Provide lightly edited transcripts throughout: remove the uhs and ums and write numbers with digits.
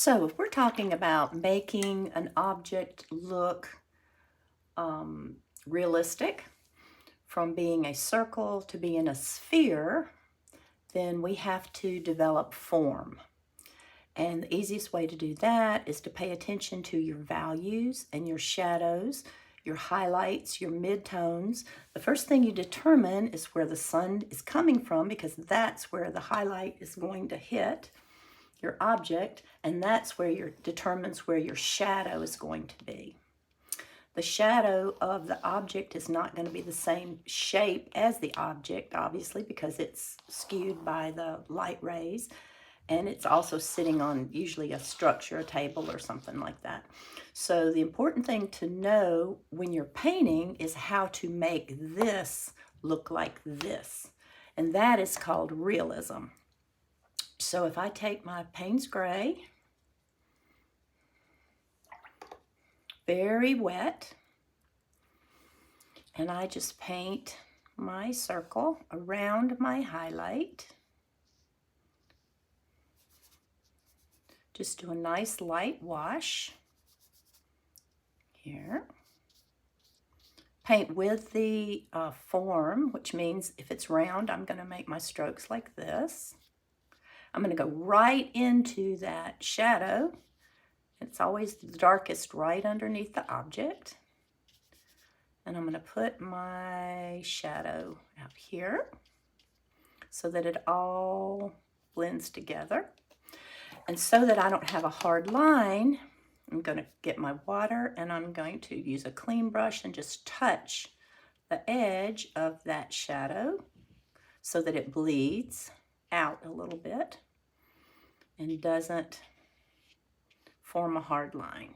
So if we're talking about making an object look realistic, from being a circle to being a sphere, then we have to develop form. And the easiest way to do that is to pay attention to your values and your shadows, your highlights, your midtones. The first thing you determine is where the sun is coming from, because that's where the highlight is going to hit your object, and that's where determines where your shadow is going to be. The shadow of the object is not going to be the same shape as the object, obviously, because it's skewed by the light rays, and it's also sitting on usually a structure, a table, or something like that. So the important thing to know when you're painting is how to make this look like this, and that is called realism. So if I take my Payne's Gray, very wet, and I just paint my circle around my highlight. Just do a nice light wash here. Paint with the form, which means if it's round, I'm going to make my strokes like this. I'm going to go right into that shadow. It's always the darkest right underneath the object. And I'm going to put my shadow out here so that it all blends together. And so that I don't have a hard line, I'm going to get my water and I'm going to use a clean brush and just touch the edge of that shadow so that it bleeds out a little bit and doesn't form a hard line.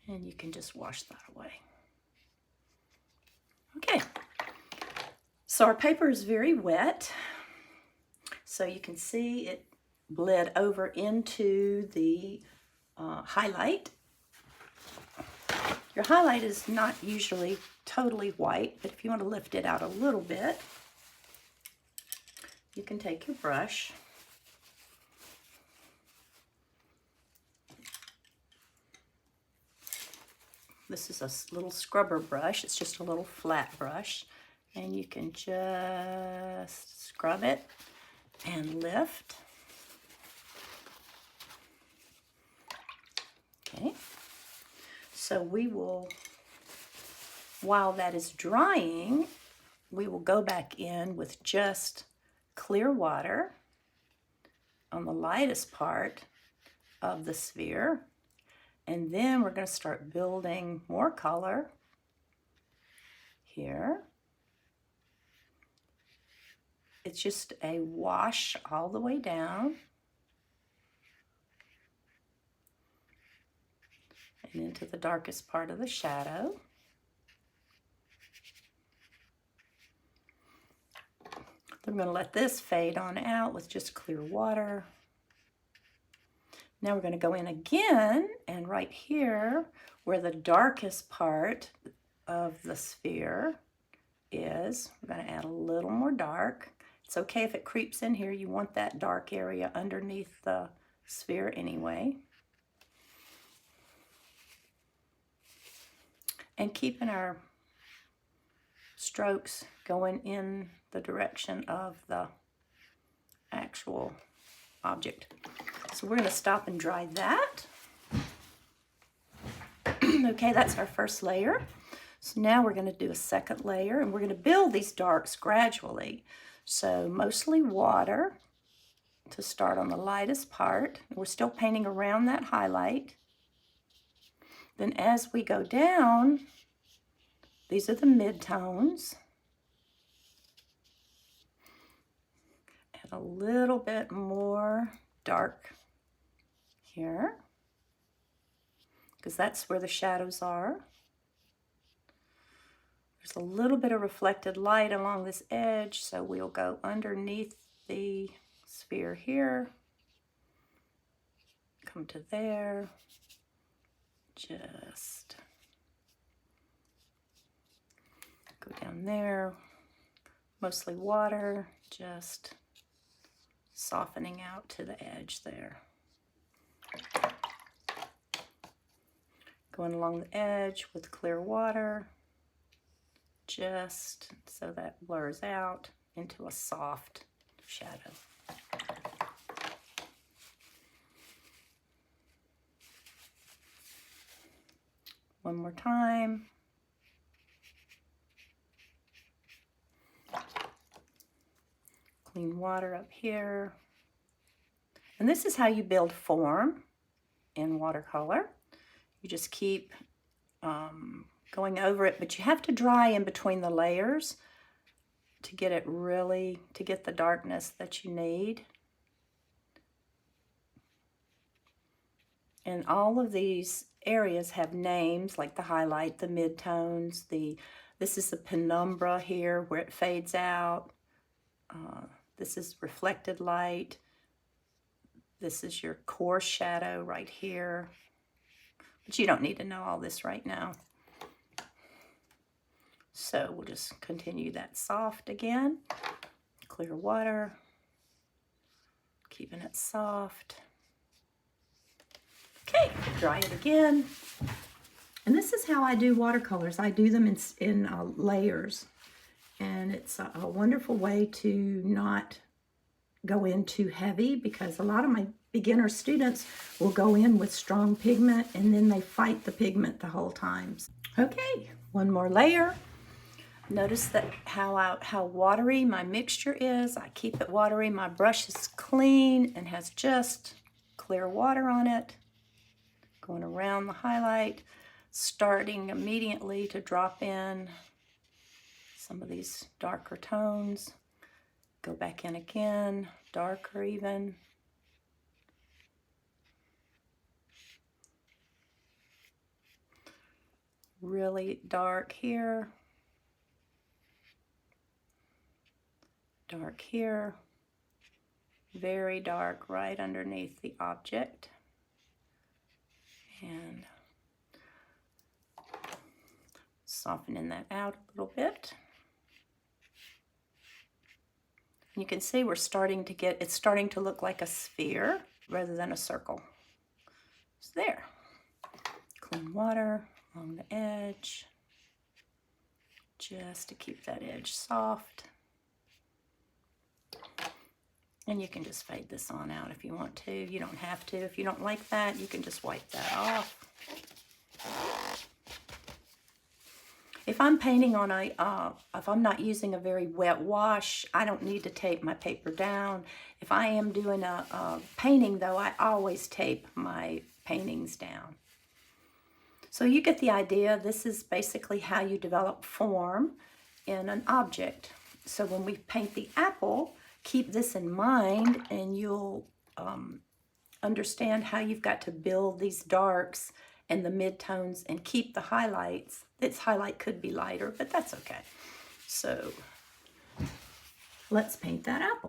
And you can just wash that away. Okay, so our paper is very wet. So you can see it bled over into the highlight. Your highlight is not usually totally white, but if you want to lift it out a little bit, you can take your brush This is a little scrubber brush. It's just a little flat brush. And you can just scrub it and lift. Okay. So we will, while that is drying, we will go back in with just clear water on the lightest part of the sphere. And then we're going to start building more color here. It's just a wash all the way down and into the darkest part of the shadow. Then we're going to let this fade on out with just clear water. Now we're going to go in again, and right here where the darkest part of the sphere is, we're going to add a little more dark. It's okay if it creeps in here. You want that dark area underneath the sphere anyway. And keeping our strokes going in the direction of the actual object. So we're going to stop and dry that. Okay, that's our first layer. So now we're going to do a second layer, and we're going to build these darks gradually. So mostly water to start on the lightest part. We're still painting around that highlight. Then as we go down, these are the midtones. And a little bit more dark here, because that's where the shadows are. There's a little bit of reflected light along this edge, so we'll go underneath the sphere here, come to there, just go down there, mostly water, just softening out to the edge there. Going along the edge with clear water, just so that blurs out into a soft shadow. One more time. Clean water up here. And this is how you build form in watercolor. You just keep going over it, but you have to dry in between the layers to get it really, to get the darkness that you need. And all of these areas have names, like the highlight, the midtones, this is the penumbra here where it fades out. This is reflected light. This is your core shadow right here. But you don't need to know all this right now. So we'll just continue that soft again. Clear water. Keeping it soft. Okay, dry it again. And this is how I do watercolors. I do them in layers. And it's a wonderful way to not go in too heavy, because a lot of my beginner students will go in with strong pigment and then they fight the pigment the whole time. Okay, one more layer. Notice that how watery my mixture is. I keep it watery. My brush is clean and has just clear water on it. Going around the highlight, starting immediately to drop in some of these darker tones. Go back in again, darker even. Really dark here. Dark here. Very dark right underneath the object. And softening that out a little bit. You can see we're starting to get, it's starting to look like a sphere rather than a circle. It's there. Clean water along the edge, just to keep that edge soft. And you can just fade this on out if you want to. You don't have to. If you don't like that, you can just wipe that off. If I'm painting on if I'm not using a very wet wash, I don't need to tape my paper down. If I am doing a painting though, I always tape my paintings down. So you get the idea. This is basically how you develop form in an object. So when we paint the apple, keep this in mind and you'll understand how you've got to build these darks and the midtones and keep the highlights. This highlight could be lighter, but that's okay. So let's paint that apple.